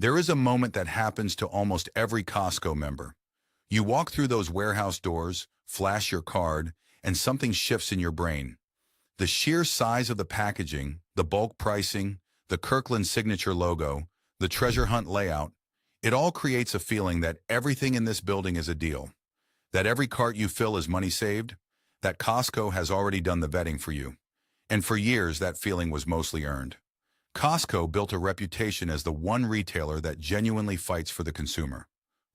There is a moment that happens to almost every Costco member. You walk through those warehouse doors, flash your card, and something shifts in your brain. The sheer size of the packaging, the bulk pricing, the Kirkland signature logo, the treasure hunt layout, it all creates a feeling that everything in this building is a deal, that every cart you fill is money saved, that Costco has already done the vetting for you. And for years, that feeling was mostly earned. Costco built a reputation as the one retailer that genuinely fights for the consumer.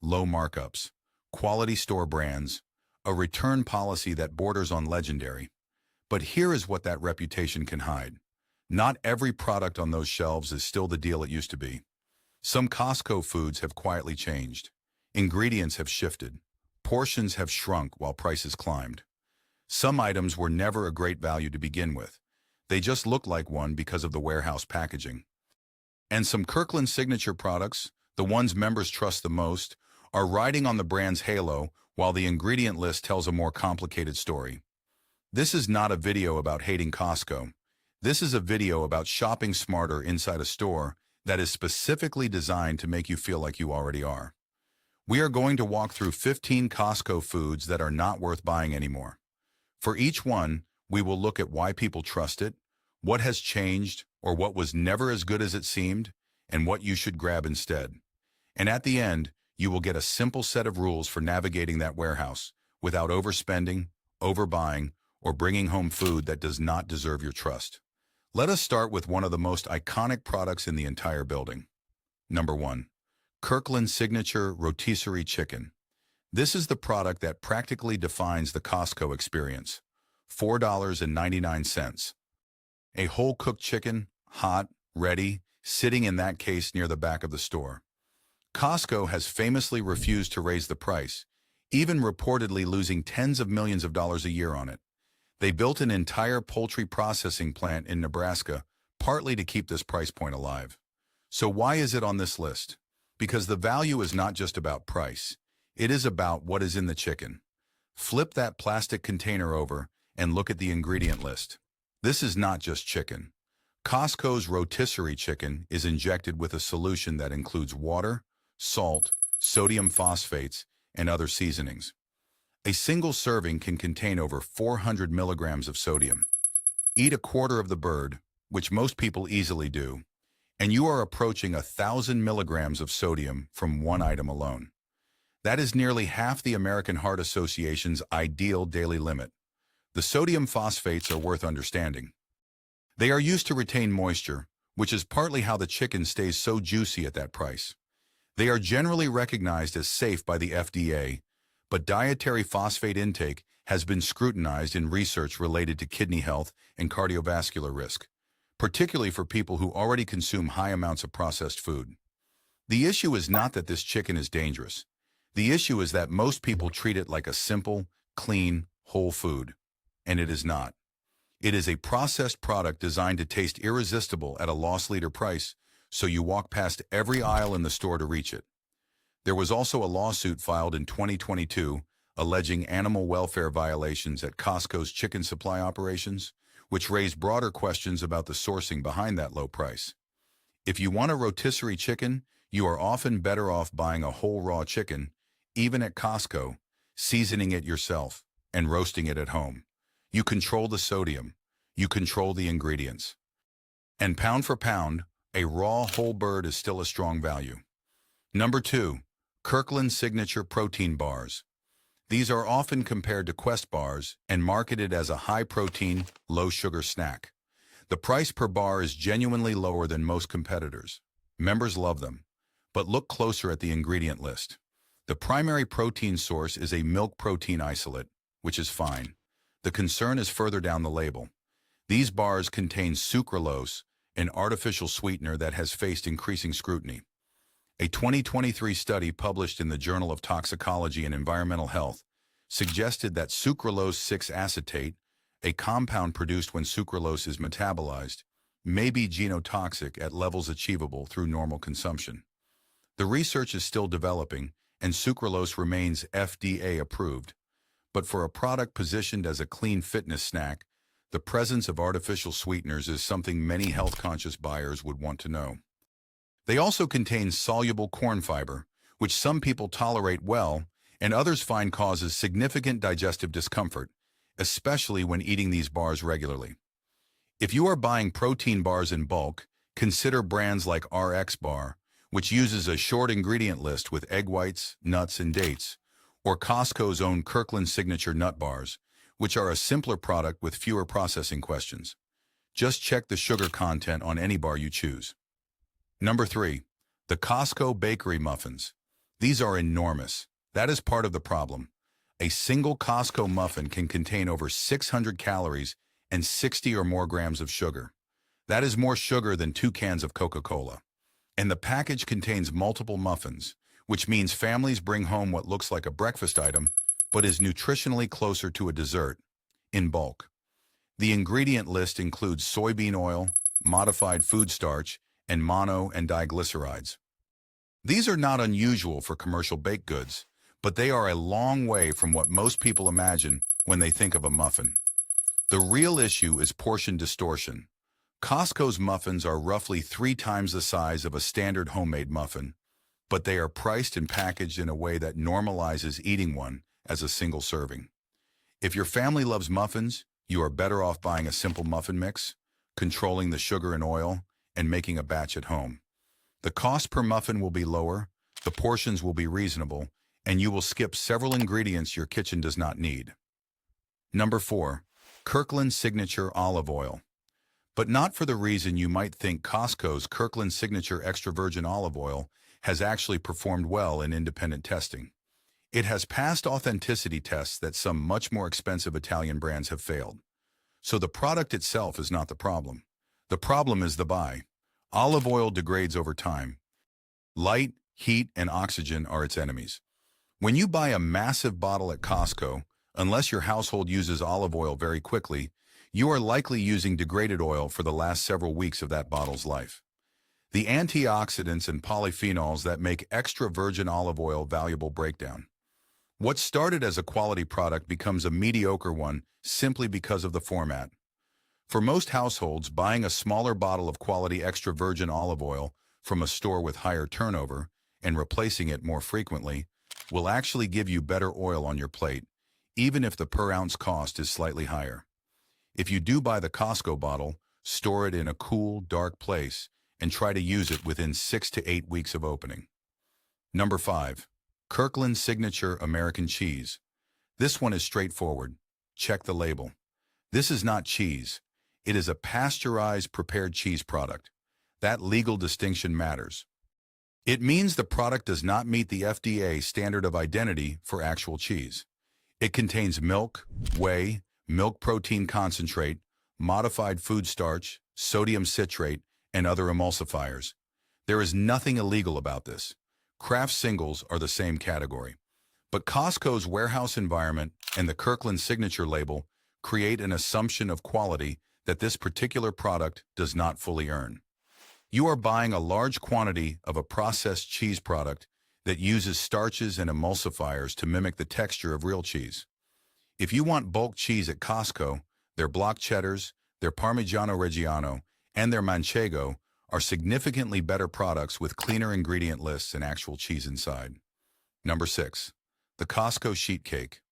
Low markups, quality store brands, a return policy that borders on legendary. But here is what that reputation can hide. Not every product on those shelves is still the deal it used to be. Some Costco foods have quietly changed. Ingredients have shifted. Portions have shrunk while prices climbed. Some items were never a great value to begin with. They just look like one because of the warehouse packaging. And some Kirkland signature products, the ones members trust the most, are riding on the brand's halo while the ingredient list tells a more complicated story. This is not a video about hating Costco. This is a video about shopping smarter inside a store that is specifically designed to make you feel like you already are. We are going to walk through 15 Costco foods that are not worth buying anymore. For each one, we will look at why people trust it, what has changed or what was never as good as it seemed, and what you should grab instead. And at the end, you will get a simple set of rules for navigating that warehouse without overspending, overbuying, or bringing home food that does not deserve your trust. Let us start with one of the most iconic products in the entire building. Number 1. Kirkland Signature Rotisserie Chicken. This is the product that practically defines the Costco experience. $4.99. A whole-cooked chicken, hot, ready, sitting in that case near the back of the store. Costco has famously refused to raise the price, even reportedly losing tens of millions of dollars a year on it. They built an entire poultry processing plant in Nebraska, partly to keep this price point alive. So why is it on this list? Because the value is not just about price. It is about what is in the chicken. Flip that plastic container over and look at the ingredient list. This is not just chicken. Costco's rotisserie chicken is injected with a solution that includes water, salt, sodium phosphates, and other seasonings. A single serving can contain over 400 milligrams of sodium. Eat a quarter of the bird, which most people easily do, and you are approaching 1,000 milligrams of sodium from one item alone. That is nearly half the American Heart Association's ideal daily limit. The sodium phosphates are worth understanding. They are used to retain moisture, which is partly how the chicken stays so juicy at that price. They are generally recognized as safe by the FDA, but dietary phosphate intake has been scrutinized in research related to kidney health and cardiovascular risk, particularly for people who already consume high amounts of processed food. The issue is not that this chicken is dangerous. The issue is that most people treat it like a simple, clean, whole food. And it is not. It is a processed product designed to taste irresistible at a loss leader price, so you walk past every aisle in the store to reach it. There was also a lawsuit filed in 2022 alleging animal welfare violations at Costco's chicken supply operations, which raised broader questions about the sourcing behind that low price. If you want a rotisserie chicken, you are often better off buying a whole raw chicken, even at Costco, seasoning it yourself, and roasting it at home. You control the sodium. You control the ingredients. And pound for pound, a raw whole bird is still a strong value. Number 2. Kirkland Signature Protein Bars. These are often compared to Quest bars and marketed as a high-protein, low-sugar snack. The price per bar is genuinely lower than most competitors. Members love them. But look closer at the ingredient list. The primary protein source is a milk protein isolate, which is fine. The concern is further down the label. These bars contain sucralose, an artificial sweetener that has faced increasing scrutiny. A 2023 study published in the Journal of Toxicology and Environmental Health suggested that sucralose 6-acetate, a compound produced when sucralose is metabolized, may be genotoxic at levels achievable through normal consumption. The research is still developing, and sucralose remains FDA approved. But for a product positioned as a clean fitness snack, the presence of artificial sweeteners is something many health-conscious buyers would want to know. They also contain soluble corn fiber, which some people tolerate well and others find causes significant digestive discomfort, especially when eating these bars regularly. If you are buying protein bars in bulk, consider brands like RX Bar, which uses a short ingredient list with egg whites, nuts, and dates, or Costco's own Kirkland Signature Nut Bars, which are a simpler product with fewer processing questions. Just check the sugar content on any bar you choose. Number 3. The Costco Bakery Muffins. These are enormous. That is part of the problem. A single Costco muffin can contain over 600 calories and 60 or more grams of sugar. That is more sugar than 2 cans of Coca-Cola. And the package contains multiple muffins, which means families bring home what looks like a breakfast item, but is nutritionally closer to a dessert, in bulk. The ingredient list includes soybean oil, modified food starch, and mono and diglycerides. These are not unusual for commercial baked goods, but they are a long way from what most people imagine when they think of a muffin. The real issue is portion distortion. Costco's muffins are roughly 3 times the size of a standard homemade muffin, but they are priced and packaged in a way that normalizes eating one as a single serving. If your family loves muffins, you are better off buying a simple muffin mix, controlling the sugar and oil, and making a batch at home. The cost per muffin will be lower, the portions will be reasonable, and you will skip several ingredients your kitchen does not need. Number 4. Kirkland Signature Olive Oil. But not for the reason you might think. Costco's Kirkland Signature Extra Virgin Olive Oil has actually performed well in independent testing. It has passed authenticity tests that some much more expensive Italian brands have failed. So the product itself is not the problem. The problem is the buy. Olive oil degrades over time. Light, heat, and oxygen are its enemies. When you buy a massive bottle at Costco, unless your household uses olive oil very quickly, you are likely using degraded oil for the last several weeks of that bottle's life. The antioxidants and polyphenols that make extra virgin olive oil valuable break down. What started as a quality product becomes a mediocre one simply because of the format. For most households, buying a smaller bottle of quality extra virgin olive oil from a store with higher turnover and replacing it more frequently will actually give you better oil on your plate, even if the per ounce cost is slightly higher. If you do buy the Costco bottle, store it in a cool, dark place and try to use it within 6 to 8 weeks of opening. Number 5. Kirkland Signature American Cheese. This one is straightforward. Check the label. This is not cheese. It is a pasteurized prepared cheese product. That legal distinction matters. It means the product does not meet the FDA standard of identity for actual cheese. It contains milk, whey, milk protein concentrate, modified food starch, sodium citrate, and other emulsifiers. There is nothing illegal about this. Kraft singles are the same category. But Costco's warehouse environment and the Kirkland Signature label create an assumption of quality that this particular product does not fully earn. You are buying a large quantity of a processed cheese product that uses starches and emulsifiers to mimic the texture of real cheese. If you want bulk cheese at Costco, their block cheddars, their Parmigiano Reggiano, and their Manchego are significantly better products with cleaner ingredient lists and actual cheese inside. Number 6. The Costco Sheet Cake.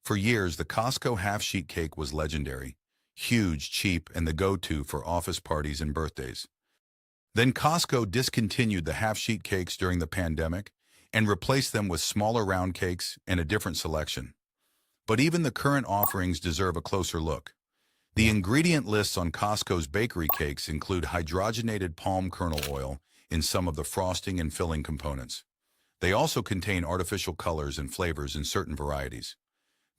For years, the Costco half sheet cake was legendary, huge, cheap, and the go-to for office parties and birthdays. Then Costco discontinued the half sheet cakes during the pandemic and replaced them with smaller round cakes and a different selection. But even the current offerings deserve a closer look. The ingredient lists on Costco's bakery cakes include hydrogenated palm kernel oil in some of the frosting and filling components. They also contain artificial colors and flavors in certain varieties.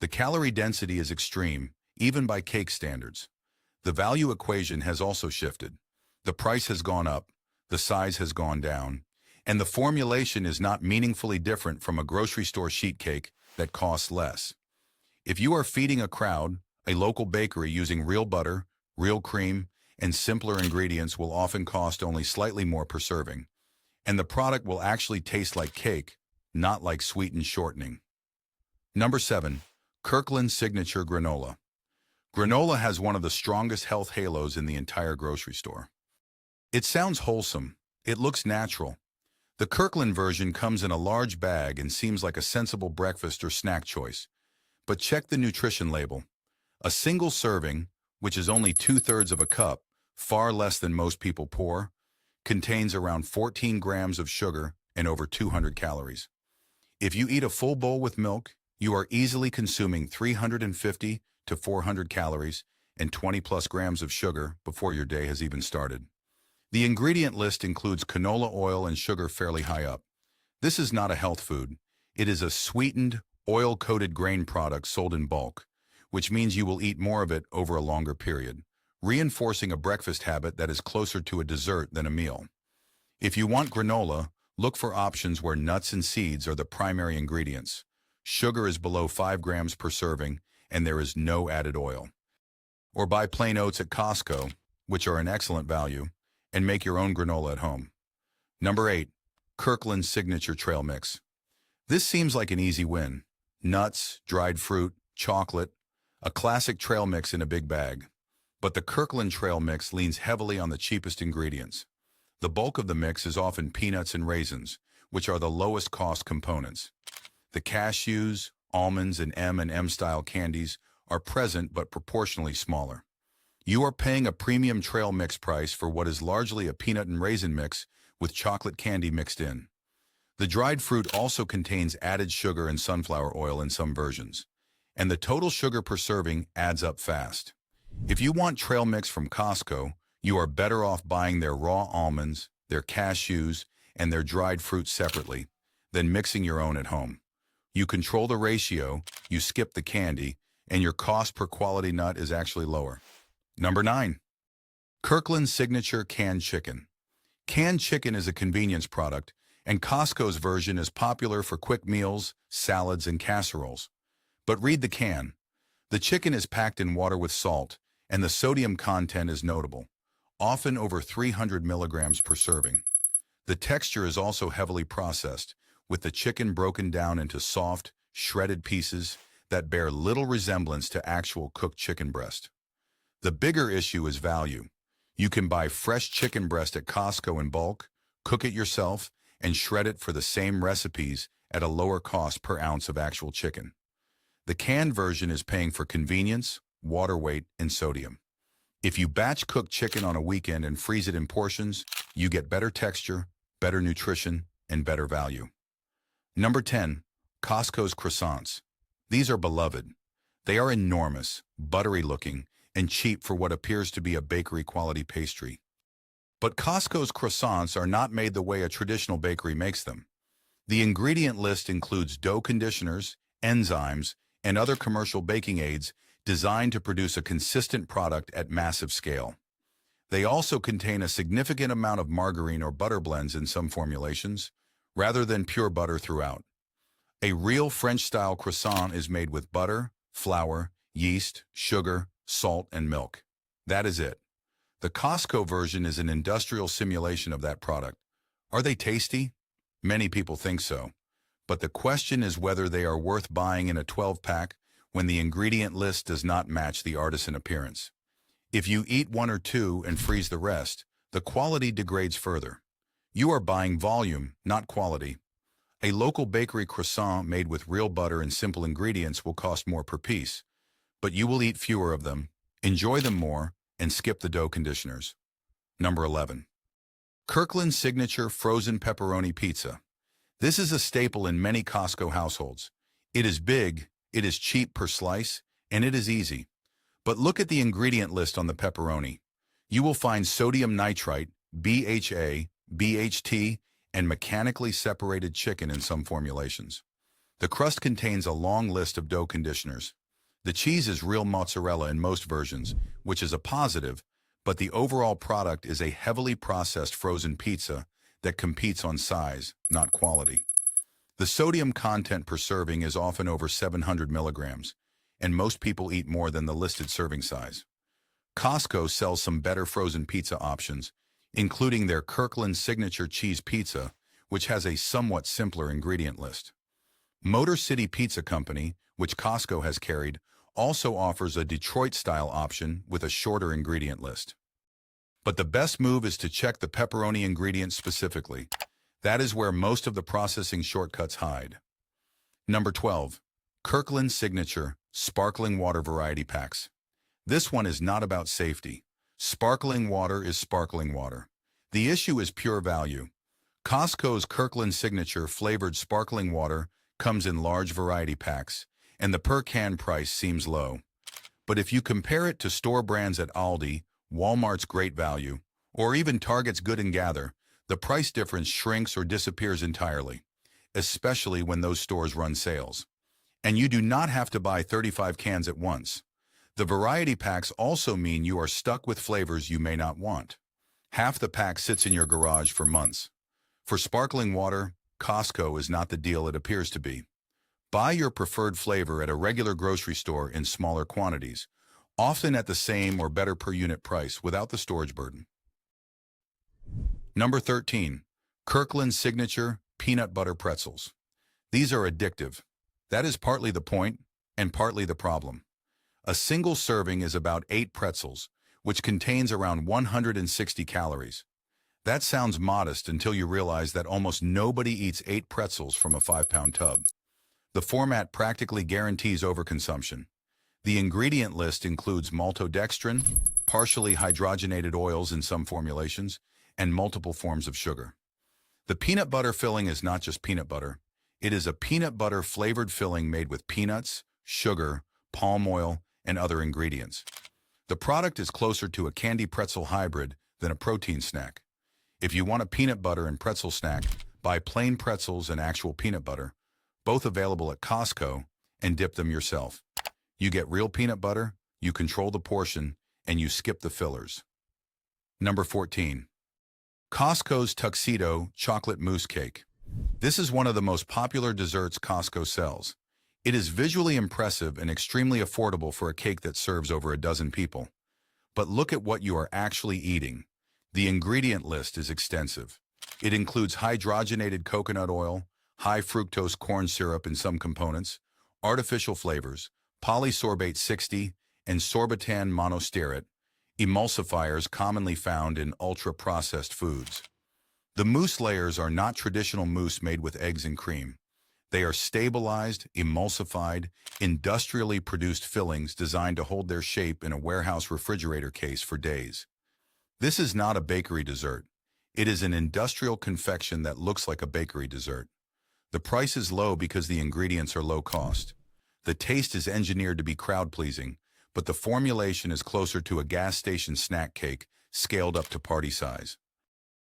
The calorie density is extreme, even by cake standards. The value equation has also shifted. The price has gone up, the size has gone down, and the formulation is not meaningfully different from a grocery store sheet cake that costs less. If you are feeding a crowd, a local bakery using real butter, real cream, and simpler ingredients will often cost only slightly more per serving, and the product will actually taste like cake, not like sweetened shortening. Number 7. Kirkland Signature Granola. Granola has one of the strongest health halos in the entire grocery store. It sounds wholesome, It looks natural. The Kirkland version comes in a large bag and seems like a sensible breakfast or snack choice. But check the nutrition label. A single serving, which is only 2/3 of a cup, far less than most people pour, contains around 14 grams of sugar and over 200 calories. If you eat a full bowl with milk, you are easily consuming 350 to 400 calories and 20 plus grams of sugar before your day has even started. The ingredient list includes canola oil and sugar fairly high up. This is not a health food. It is a sweetened, oil-coated grain product sold in bulk, which means you will eat more of it over a longer period, reinforcing a breakfast habit that is closer to a dessert than a meal. If you want granola, look for options where nuts and seeds are the primary ingredients. Sugar is below 5 grams per serving, and there is no added oil. Or buy plain oats at Costco, which are an excellent value, and make your own granola at home. Number 8. Kirkland's Signature Trail Mix. This seems like an easy win. Nuts, dried fruit, chocolate, a classic trail mix in a big bag. But the Kirkland Trail Mix leans heavily on the cheapest ingredients. The bulk of the mix is often peanuts and raisins, which are the lowest cost components. The cashews, almonds, and M&M-style candies are present but proportionally smaller. You are paying a premium trail mix price for what is largely a peanut and raisin mix with chocolate candy mixed in. The dried fruit also contains added sugar and sunflower oil in some versions, and the total sugar per serving adds up fast. If you want trail mix from Costco, you are better off buying their raw almonds, their cashews, and their dried fruit separately than mixing your own at home. You control the ratio, you skip the candy, and your cost per quality nut is actually lower. Number 9. Kirkland's Signature Canned Chicken. Canned chicken is a convenience product, and Costco's version is popular for quick meals, salads, and casseroles. But read the can. The chicken is packed in water with salt, and the sodium content is notable, often over 300 milligrams per serving. The texture is also heavily processed, with the chicken broken down into soft, shredded pieces that bear little resemblance to actual cooked chicken breast. The bigger issue is value. You can buy fresh chicken breast at Costco in bulk, cook it yourself, and shred it for the same recipes at a lower cost per ounce of actual chicken. The canned version is paying for convenience, water weight, and sodium. If you batch cook chicken on a weekend and freeze it in portions, you get better texture, better nutrition, and better value. Number 10. Costco's croissants. These are beloved. They are enormous, buttery looking, and cheap for what appears to be a bakery-quality pastry. But Costco's croissants are not made the way a traditional bakery makes them. The ingredient list includes dough conditioners, enzymes, and other commercial baking aids designed to produce a consistent product at massive scale. They also contain a significant amount of margarine or butter blends in some formulations, rather than pure butter throughout. A real French-style croissant is made with butter, flour, yeast, sugar, salt, and milk. That is it. The Costco version is an industrial simulation of that product. Are they tasty? Many people think so. But the question is whether they are worth buying in a 12-pack when the ingredient list does not match the artisan appearance. If you eat one or two and freeze the rest, the quality degrades further. You are buying volume, not quality. A local bakery croissant made with real butter and simple ingredients will cost more per piece, but you will eat fewer of them, enjoy them more, and skip the dough conditioners. Number 11. Kirkland's Signature Frozen Pepperoni Pizza. This is a staple in many Costco households. It is big, it is cheap per slice, and it is easy. But look at the ingredient list on the pepperoni. You will find sodium nitrite, BHA, BHT, and mechanically separated chicken in some formulations. The crust contains a long list of dough conditioners. The cheese is real mozzarella in most versions, which is a positive, but the overall product is a heavily processed frozen pizza that competes on size, not quality. The sodium content per serving is often over 700 milligrams, and most people eat more than the listed serving size. Costco sells some better frozen pizza options, including their Kirkland Signature Cheese Pizza, which has a somewhat simpler ingredient list. Motor City Pizza Company, which Costco has carried, also offers a Detroit-style option with a shorter ingredient list. But the best move is to check the pepperoni ingredient specifically. That is where most of the processing shortcuts hide. Number 12. Kirkland Signature Sparkling Water Variety Packs. This one is not about safety. Sparkling water is sparkling water. The issue is pure value. Costco's Kirkland Signature flavored sparkling water comes in large variety packs, and the per-can price seems low. But if you compare it to store brands at Aldi, Walmart's Great Value, or even Target's Good and Gather, the price difference shrinks or disappears entirely, especially when those stores run sales. And you do not have to buy 35 cans at once. The variety packs also mean you are stuck with flavors you may not want. Half the pack sits in your garage for months. For sparkling water, Costco is not the deal it appears to be. Buy your preferred flavor at a regular grocery store in smaller quantities, often at the same or better per unit price without the storage burden. Number 13. Kirkland Signature Peanut Butter Pretzels. These are addictive. That is partly the point and partly the problem. A single serving is about 8 pretzels, which contains around 160 calories. That sounds modest until you realize that almost nobody eats 8 pretzels from a 5-pound tub. The format practically guarantees overconsumption. The ingredient list includes maltodextrin, partially hydrogenated oils in some formulations, and multiple forms of sugar. The peanut butter filling is not just peanut butter. It is a peanut butter flavored filling made with peanuts, sugar, palm oil, and other ingredients. The product is closer to a candy pretzel hybrid than a protein snack. If you want a peanut butter and pretzel snack, buy plain pretzels and actual peanut butter, both available at Costco, and dip them yourself. You get real peanut butter, you control the portion, and you skip the fillers. Number 14. Costco's Tuxedo Chocolate Mousse Cake. This is one of the most popular desserts Costco sells. It is visually impressive and extremely affordable for a cake that serves over a dozen people. But look at what you are actually eating. The ingredient list is extensive. It includes hydrogenated coconut oil, high fructose corn syrup in some components, artificial flavors, polysorbate 60, and sorbitan monostearate, emulsifiers commonly found in ultra-processed foods. The mousse layers are not traditional mousse made with eggs and cream. They are stabilized, emulsified, industrially produced fillings designed to hold their shape in a warehouse refrigerator case for days. This is not a bakery dessert. It is an industrial confection that looks like a bakery dessert. The price is low because the ingredients are low cost. The taste is engineered to be crowd-pleasing, but the formulation is closer to a gas station snack cake scaled up to party size.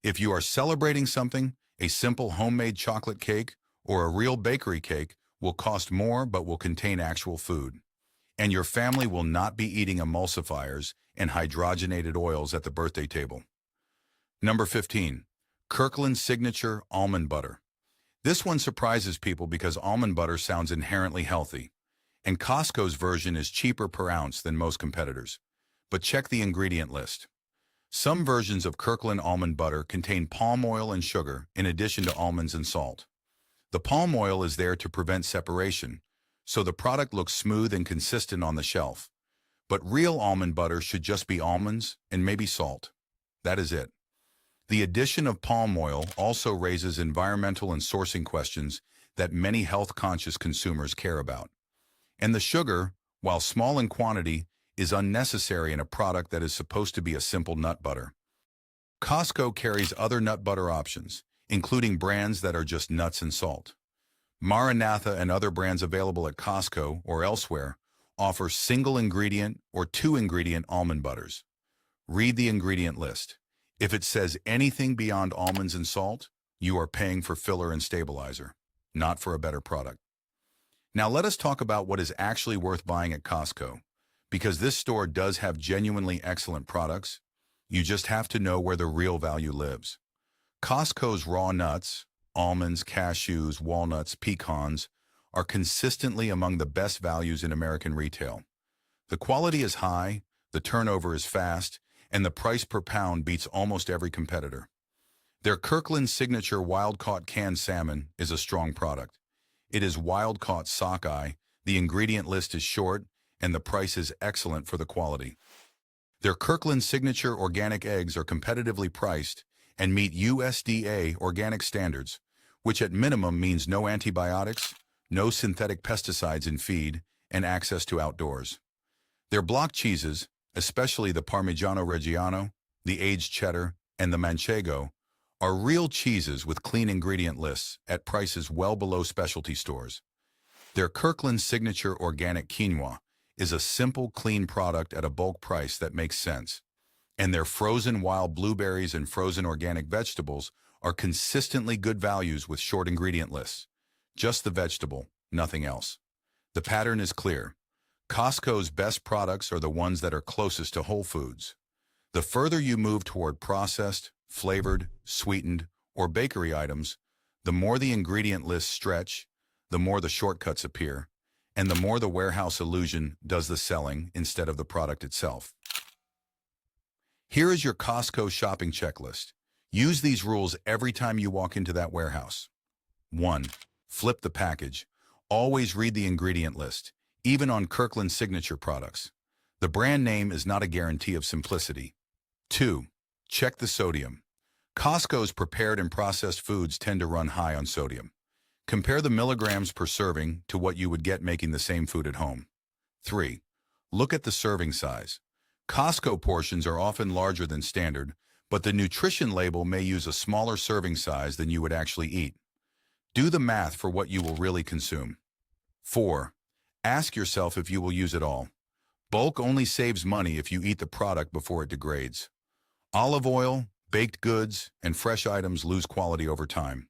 If you are celebrating something, a simple homemade chocolate cake or a real bakery cake will cost more but will contain actual food. And your family will not be eating emulsifiers and hydrogenated oils at the birthday table. Number 15. Kirkland Signature Almond Butter. This one surprises people because almond butter sounds inherently healthy, and Costco's version is cheaper per ounce than most competitors. But check the ingredient list. Some versions of Kirkland almond butter contain palm oil and sugar in addition to almonds and salt. The palm oil is there to prevent separation, so the product looks smooth and consistent on the shelf. But real almond butter should just be almonds and maybe salt. That is it. The addition of palm oil also raises environmental and sourcing questions that many health-conscious consumers care about. And the sugar, while small in quantity, is unnecessary in a product that is supposed to be a simple nut butter. Costco carries other nut butter options, including brands that are just nuts and salt. Maranatha and other brands available at Costco or elsewhere offer single-ingredient or two-ingredient almond butters. Read the ingredient list. If it says anything beyond almonds and salt, you are paying for filler and stabilizer, not for a better product. Now let us talk about what is actually worth buying at Costco. Because this store does have genuinely excellent products, you just have to know where the real value lives. Costco's raw nuts, almonds, cashews, walnuts, pecans, are consistently among the best values in American retail. The quality is high, the turnover is fast, and the price per pound beats almost every competitor. Their Kirkland Signature wild-caught canned salmon is a strong product. It is wild-caught sockeye, the ingredient list is short, and the price is excellent for the quality. Their Kirkland Signature organic eggs are competitively priced and meet USDA organic standards, which at minimum means no antibiotics, no synthetic pesticides in feed, and access to outdoors. Their block cheeses, especially the Parmigiano Reggiano, the aged cheddar, and the Manchego, are real cheeses with clean ingredient lists at prices well below specialty stores. Their Kirkland Signature Organic Quinoa is a simple, clean product at a bulk price that makes sense. And their frozen wild blueberries and frozen organic vegetables are consistently good values with short ingredient lists. Just the vegetable, nothing else. The pattern is clear. Costco's best products are the ones that are closest to whole foods. The further you move toward processed, flavored, sweetened, or bakery items, the more the ingredient lists stretch, the more the shortcuts appear, and the more the warehouse illusion does the selling instead of the product itself. Here is your Costco shopping checklist. Use these rules every time you walk into that warehouse. 1. Flip the package. Always read the ingredient list, even on Kirkland Signature products. The brand name is not a guarantee of simplicity. 2. Check the sodium. Costco's prepared and processed foods tend to run high on sodium. Compare the milligrams per serving to what you would get making the same food at home. 3. Look at the serving size. Costco portions are often larger than standard, but the nutrition label may use a smaller serving size than you would actually eat. Do the math for what you will really consume. 4. Ask yourself if you will use it all. Bulk only saves money if you eat the product before it degrades. Olive oil, baked goods, and fresh items lose quality over time.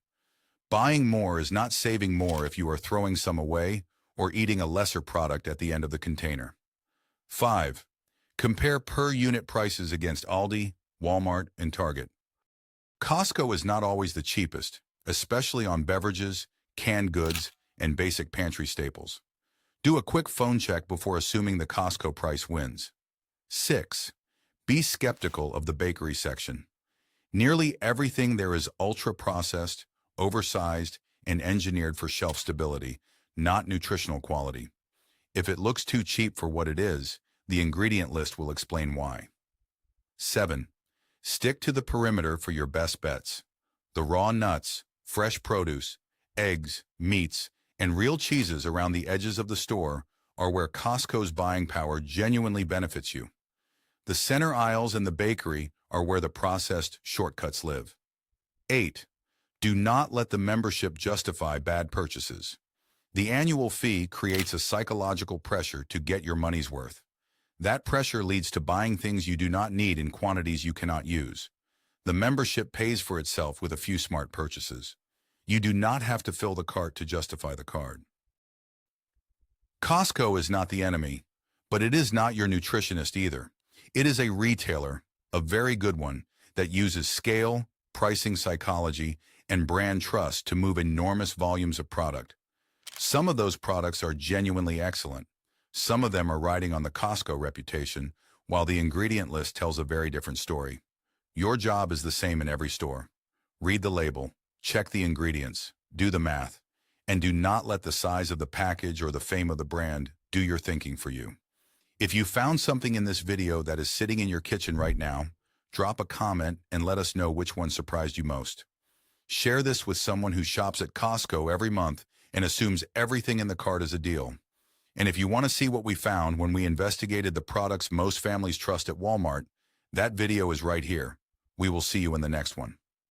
Buying more is not saving more if you are throwing some away or eating a lesser product at the end of the container. 5. Compare per unit prices against Aldi, Walmart, and Target. Costco is not always the cheapest, especially on beverages, canned goods, and basic pantry staples. Do a quick phone check before assuming the Costco price wins. 6. Be skeptical of the bakery section. Nearly everything there is ultra-processed, oversized, and engineered for shelf stability, not nutritional quality. If it looks too cheap for what it is, the ingredient list will explain why. 7. Stick to the perimeter for your best bets. The raw nuts, fresh produce, eggs, meats, and real cheeses around the edges of the store are where Costco's buying power genuinely benefits you. The center aisles and the bakery are where the processed shortcuts live. 8. Do not let the membership justify bad purchases. The annual fee creates a psychological pressure to get your money's worth. That pressure leads to buying things you do not need in quantities you cannot use. The membership pays for itself with a few smart purchases. You do not have to fill the cart to justify the card. Costco is not the enemy, but it is not your nutritionist either. It is a retailer, a very good one, that uses scale, pricing psychology, and brand trust to move enormous volumes of product. Some of those products are genuinely excellent. Some of them are riding on the Costco reputation, while the ingredient list tells a very different story. Your job is the same in every store. Read the label, check the ingredients, do the math, and do not let the size of the package or the fame of the brand do your thinking for you. If you found something in this video that is sitting in your kitchen right now, drop a comment and let us know which one surprised you most. Share this with someone who shops at Costco every month and assumes everything in the cart is a deal. And if you want to see what we found when we investigated the products most families trust at Walmart, that video is right here. We will see you in the next one.